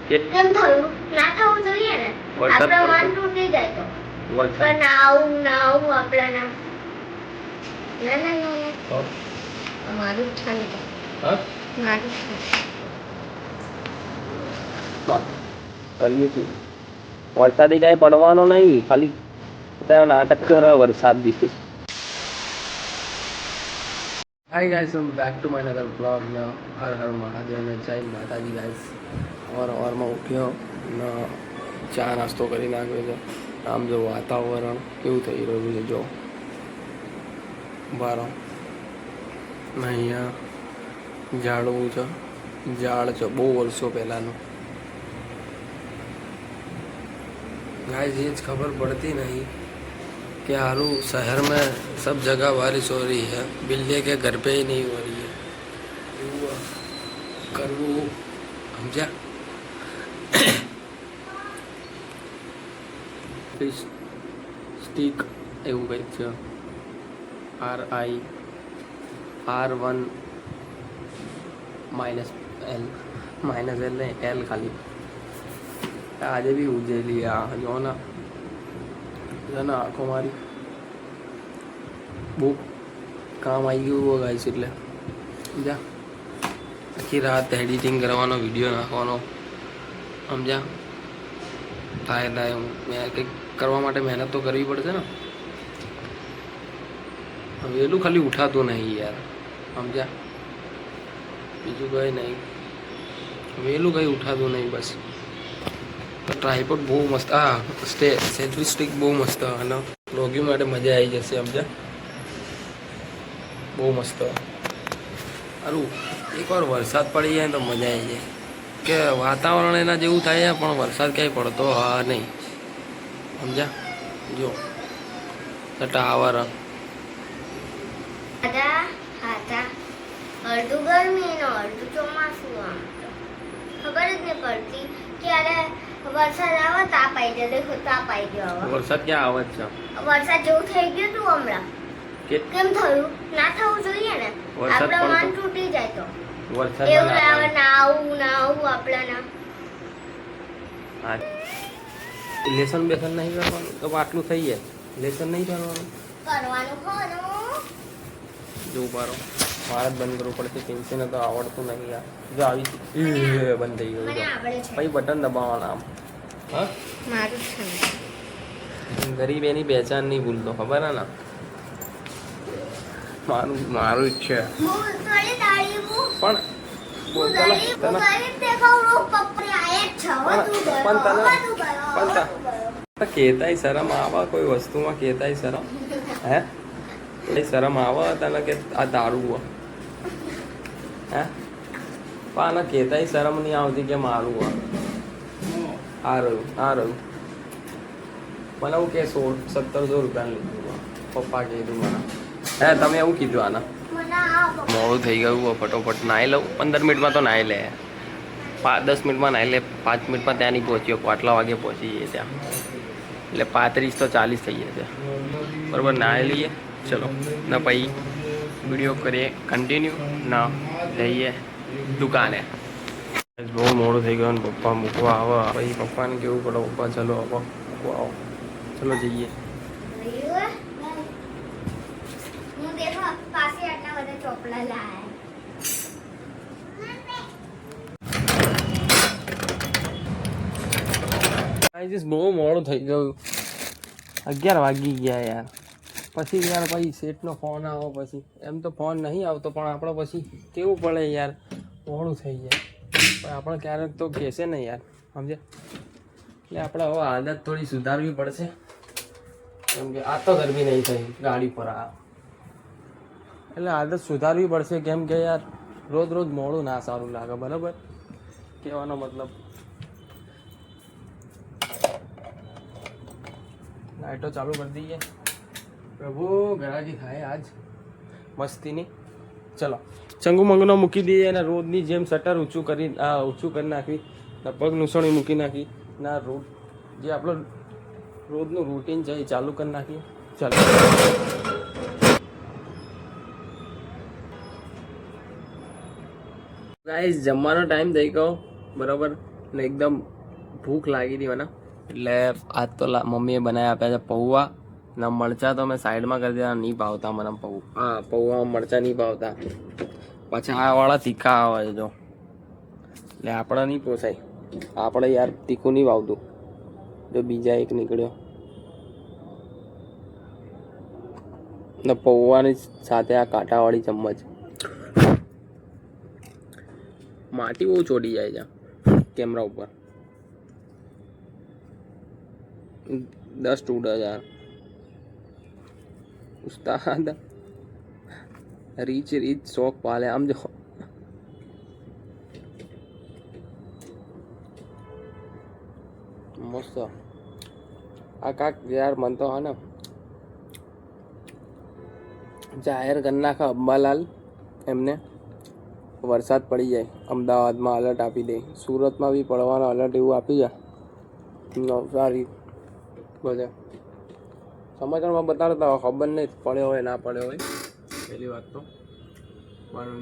કેમ થયું? ના થવું જોઈએ ને. આપણા મન તૂટી જાય તો. પણ આવું આપણા ના. મારું જ છે ને. હા? મારું જ છે. વરસાદી કાંઈ પડવાનો નહીં, ખાલી નાટક કરે વરસાદ દીધી. Hi guys, welcome back to my another blog. હર હર મહાદેવ ને જય માતાજી ગાઈસ. સવારમાં ઉઠ્યો ને ચા નાસ્તો કરી નાખ્યો છે. આમ જો વાતાવરણ કેવું થઈ રહ્યું છે જો બારો ને અહીંયા ઝાડવું છે, ઝાડ છે બહુ વર્ષો પહેલાંનું. गाइस ये खबर पड़ती नहीं कि हारू शहर में सब जगह बारिश हो रही है, बिल्ली के घर पे ही नहीं हो रही है. करવું સમજ્યા? ફિશ સ્ટીક એવું કંઈક છે. RIR1 -L નહીં L ખાલી. આજે બી ઉજેલી આ જો ને આંખો મારી બહુ કામ આવી ગયું ગાઈસ. એટલે સમજ્યા? આખી રાત એડિટિંગ કરવાનો, વિડીયો નાખવાનો, સમજ્યા? થાય મેં કંઈક કરવા માટે મહેનત તો કરવી પડશે ને. વહેલું ખાલી ઉઠાતું નહીં યાર, સમજ્યા? બીજું કંઈ નહીં, વહેલું કંઈ ઉઠાતું નહીં બસ. ટ્રાયપોડ બહુ મસ્ત, સેલ્ફી સ્ટિક બહુ મસ્ત, અને વ્લોગિંગ માટે મજા આવી જશે, સમજ્યા? બહુ મસ્ત. સારું એકવાર વરસાદ પડી જાય તો મજા આવી જાય, કે વાતાવરણ એના જેવું થાય પણ વરસાદ ક્યાંય પડતો હા નહીં, સમજ્યા? જો ટાવર અડધું ગરમી ને અડધું ચોમાસું. આમ ખબર જ નહીં પડતી ક્યારે વરસાદ આવે તાપ આવી જાય. દેખો તાપ આવી ગયો. વરસાદ ક્યાં આવે છે? વરસાદ જેવું થઈ ગયું તું હમણાં. કેમ થયું? ના થવું જોઈએ ને. આપણા મન તૂટી જાય તો. વરસાદ એવું લાવે ના આવું આપણા હા. લેસન બેસન નહીં કરવાનું તો આટલું થઈ જાય. લેસન નહીં કરવાનું ખરું. જો બારો મારે જ બંધ કરવું પડશે. પેન્સિલ તો આવડતું નહીં યાર. જો આવી બંધ થઈ ગયું. પછી બટન દબાવવાના આમ. હા મારું છે. ગરીબ એની પહેચાન નહીં ભૂલતો, ખબર હે ને? મારું જ છે. પણ કેતાય શરમ આવે કોઈ વસ્તુમાં? કેતાય શરમ હે? શરમ આવે તને કે આ દારૂ હે? પણ કેતાય શરમ નહીં આવતી કે મારું આ રહ્યું મને એવું કે 1700 રૂપિયાનું લીધું. પપ્પા કીધું મને. હે તમે એવું કીધું? આના મોડું થઈ ગયું, ફટોફટ નાહી લઉં. 15 મિનિટમાં તો નાહી લે, 10 મિનિટમાં નાહી લે, 5 મિનિટમાં ત્યાં નહીં પહોંચ્યો. આટલા વાગે પહોંચી જઈએ ત્યાં, એટલે 35 તો 40 થઈ જશે. બરાબર, નાહી લઈએ. ચલો ને પછી વિડીયો કરીએ કન્ટિન્યુ. ના જઈએ દુકાને. બહુ મોડું થઈ ગયું. પપ્પા મૂકવા આવે. પછી પપ્પાને કેવું પડે, પપ્પા ચલો મૂકવા આવો, ચલો જઈએ. બહુ મોડું થઈ ગયું. 11 વાગી ગયા યાર. પછી શેઠનો ફોન આવો. પછી એમ તો ફોન નહીં આવતો, પણ આપણે પછી કેવું પડે યાર, મોડું થઈ જાય. પણ આપણે ક્યારેક તો કહેશે ને યાર, સમજે? એટલે આપણે હવે આદત થોડી સુધારવી પડશે. કેમ કે આ તો ગરમી નહીં થઈ ગાડી પર એટલે આદત સુધારવી પડશે. કેમ કે યાર રોજ મોડું ના સારું લાગે. બરાબર, કહેવાનો મતલબ. લાઇટો ચાલુ કરી દઈએ. પ્રભુ ગરાગી થાય આજ મસ્તીની. ચલો ચંગુ મંગનો મૂકી દઈએ, અને રોડની જેમ શટર ઊંચું કરી નાખી, પગ નુસણી મૂકી નાખી. ના રોડ જે આપણો રોજનું રૂટીન છે એ ચાલુ કરી નાખીએ. ચાલો ગાઈસ, જમવાનો ટાઈમ થઈ ગયો. બરાબર, ને એકદમ ભૂખ લાગી હતી મને, એટલે આજ તો મમ્મીએ બનાવી આપ્યા છે પૌવા ને મરચાં. તો મેં સાઈડમાં કરી દીધા, નહીં ભાવતા મને પૌવામાં મરચાં નહીં ભાવતા. પછી આ વાળા તીખા આવે છે જો, એટલે આપણે નહીં પોસાય. આપણે યાર તીખું નહીં ભાવતું. જો બીજા એક નીકળ્યો ને પૌવાની સાથે આ કાંટાવાળી ચમચ. માટી બહુ ચોટી જાય છે કેમેરા ઉપર. ડસ્ટ ઉડે યાર. ઉસ્તાદ રીચ શોખ પાલે. આમ જો મસ્ત. આ કાક યાર મન તો હા ને જાહેર કરી નાખે અંબાલાલ એમને. વરસાદ પડી જાય અમદાવાદમાં અલર્ટ આપી દે, સુરતમાં બી પડવાનો અલર્ટ એવું આપી જાય. નવસારી બધે સમાચારમાં બતાડતા ખબર નહીં પડ્યો હોય ના પડ્યો હોય પહેલી વાત તો, પણ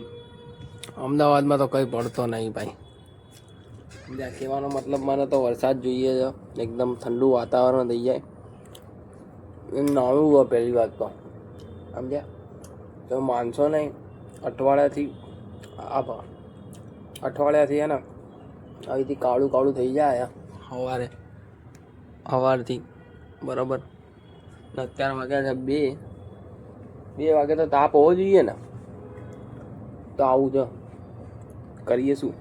અમદાવાદમાં તો કંઈ પડતો નહીં ભાઈ. જ્યાં કહેવાનો મતલબ મને તો વરસાદ જોઈએ છે, એકદમ ઠંડુ વાતાવરણ થઈ જાય. નાનું હોય પહેલી વાત તો સમજ્યા. તો માનશો નહીં અઠવાડિયાથી હે ને અહીંથી કાળું કાળું થઈ જાય સવારથી બરાબર. ને અત્યારે વાગ્યા છે 2 વાગે. તો તાપ હોવો જોઈએ ને, તો આવું છે. કરીએ શું?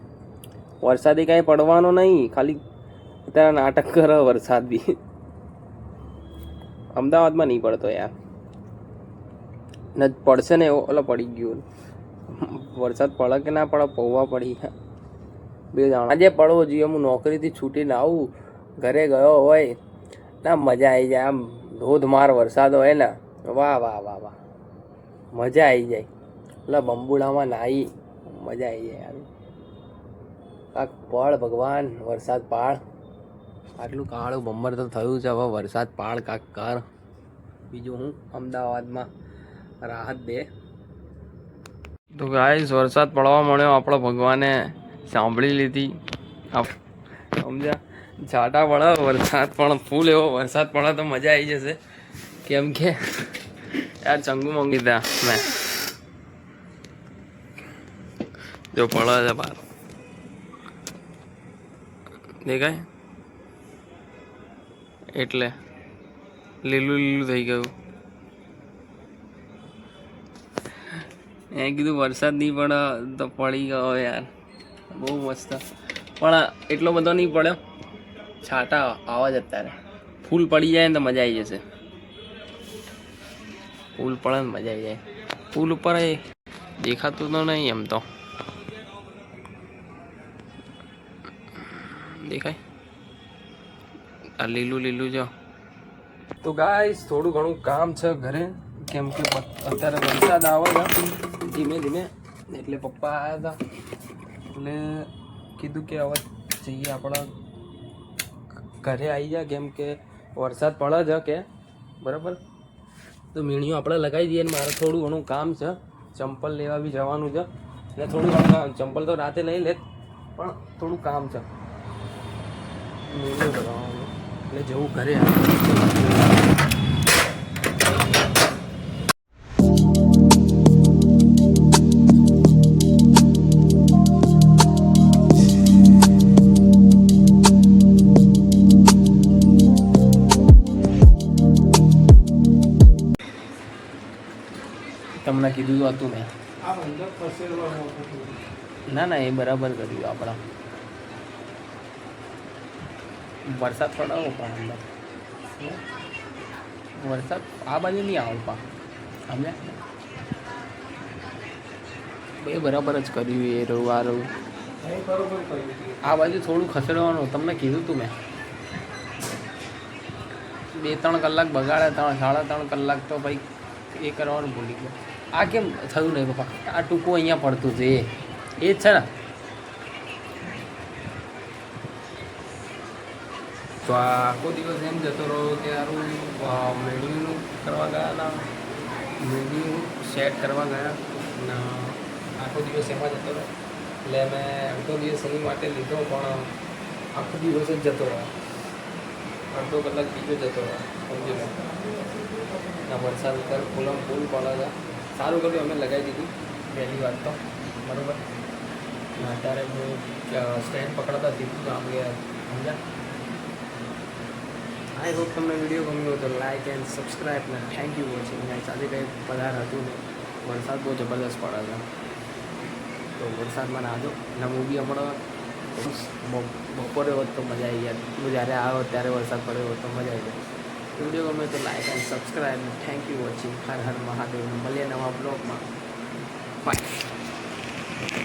વરસાદી કાંઈ પડવાનો નહીં, ખાલી અત્યારે નાટક કરે વરસાદ બી. અમદાવાદમાં નહીં પડતો યાર. ને પડશે ને એવો ઓલો પડી ગયો વરસાદ. પડે કે ના પડે પૌવા પડી બે જાણ. આજે પડવો જોઈએ. હું નોકરીથી છૂટીને આવું, ઘરે ગયો હોય ના મજા આવી જાય. આમ ધોધમાર વરસાદ હોય ને, વાહ વાહ વાહ વાહ, મજા આવી જાય. એટલે બંબુડામાં નાહી મજા આવી જાય યાર. કાંક પડ ભગવાન, વરસાદ પાડ. આટલું કાળું બમ્બર તો થયું છે, હવે વરસાદ પાડ કાંક કર. બીજું હું અમદાવાદમાં રાહત દે. તો ગાઈસ વરસાદ પડવા મળ્યો. આપણો ભગવાને સાંભળી લીધી. સમજ્યા? છાંટા પડે વરસાદ પણ ફૂલ એવો વરસાદ પડે તો મજા આવી જશે. કેમ કે યાર ચંગુ મંગી હતા મેં. જો પડે છે બહાર દેખાય એટલે લીલું થઈ ગયું. એ કીધું વરસાદ નહીં પડે તો પડી ગયો યાર. બહુ મસ્ત. પણ એટલો બધો નહીં પડ્યો. છાંટા આવા જ અત્યારે. ફૂલ પડી જાય ને તો મજા આવી જશે. ફૂલ પડે ને મજા આવી જાય. ફૂલ ઉપર એ દેખાતું તો નહીં એમ તો. દેખાય આ લીલું જો. તો ગાઈસ થોડું ઘણું કામ છે ઘરે, કેમ કે અત્યારે વરસાદ આવે છે ધીમે ધીમે. એટલે પપ્પા આવ્યા હતા એટલે કીધું કે હવે જઈએ આપણા ઘરે આવી જાય, કેમ કે વરસાદ પડે છે કે બરાબર. તો મીણિયું આપણે લગાવી દઈએ. ને મારે થોડું ઘણું કામ છે, ચંપલ લેવા બી જવાનું છે. એટલે થોડું ઘણું ચંપલ તો રાતે લઈ લે, પણ થોડું કામ છે મીણિયું લગાવવાનું. એટલે જવું ઘરે. તમને કીધું હતું મેં. ના એ બરાબર કર્યું. આપણા વરસાદ પડાવો પણ અંદર વરસાદ આ બાજુ નહીં આવતા અમને. એ બરાબર જ કર્યું. એ રહું આ રહું આ બાજુ થોડું ખસેડવાનું તમને કીધું હતું મેં. 2-3 કલાક બગાડ્યા. 3-3.5 કલાક તો ભાઈ એ કરવાનું ભૂલી ગયો. આ કેમ થયું નહીં પપ્પા? આ ટૂંકું અહીંયા પડતું હતું એ જ છે ને. તો આ આખો દિવસ એમ જતો રહ્યો કે સારું મેન્યુનું કરવા ગયા ના, મેન્યુ સેટ કરવા ગયા ને આખો દિવસ એમાં જતો રહ્યો. એટલે મેં અડધો દિવસ એની માટે લીધો, પણ આખો દિવસ જ જતો રહે, અડધો કલાક બીજો જતો રહે, સમજી લો. ના વરસાદ અત્યારે ફૂલમ ફૂલ પડે છે. સારું કર્યું અમે લગાવી દીધું પહેલી વાત તો, બરાબર. અત્યારે હું સ્ટેન્ડ પકડતા શીખું તો આમ ગયા, સમજ્યા. આઈ હોપ તમને વિડીયો ગમ્યો હોય તો લાઇક એન્ડ સબસ્ક્રાઈબ ને થેન્ક યુ વોચિંગ. આજે કંઈ પધાર હતું ને, વરસાદ બહુ જબરદસ્ત પડે છે, તો વરસાદમાં નાજો. અને હું બી હમણાં બપોરે હોત તો મજા આવી જાય, હું જ્યારે આવ્યો ત્યારે વરસાદ પડ્યો હોત તો મજા આવી જાય. વિડીયો ગમે તો like and subscribe. Thank you watching. હર હર મહાદેવ. મળીએ નવા બ્લોગમાં. બાય.